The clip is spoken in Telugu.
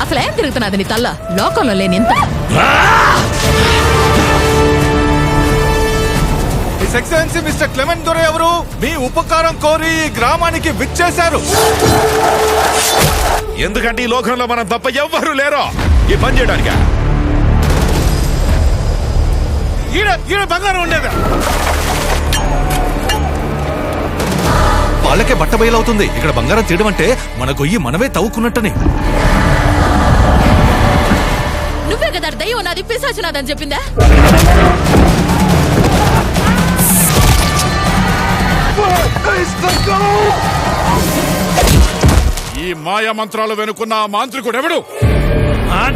అసలేం తిరుగుతున్నది నీ తల్ల? లోకంలో లేని ఇంత ఎక్సలెన్సీ మిస్టర్ క్లెమెంట్ దొర ఎవరు? మీ ఉపకారం కోరి ఈ గ్రామానికి విచ్చేశారు. ఎందుకంటే ఈ లోకంలో మనం తప్ప ఎవ్వరూ లేరో ఈ పని చేయడానికి. ఈడ బంగారం ఉండేదా? వాళ్ళకే బట్ట బయలవుతుంది. ఇక్కడ బంగారం తీయడం అంటే మన గొయ్యి మనమే తవ్వుకున్నట్టని. నువ్వే కదా దయ్యం నాది పిశాచు నాదని చెప్పిందా? ఈ మాయా మంత్రాలు వెనుకున్న మాంత్రికుడు ఎవడు?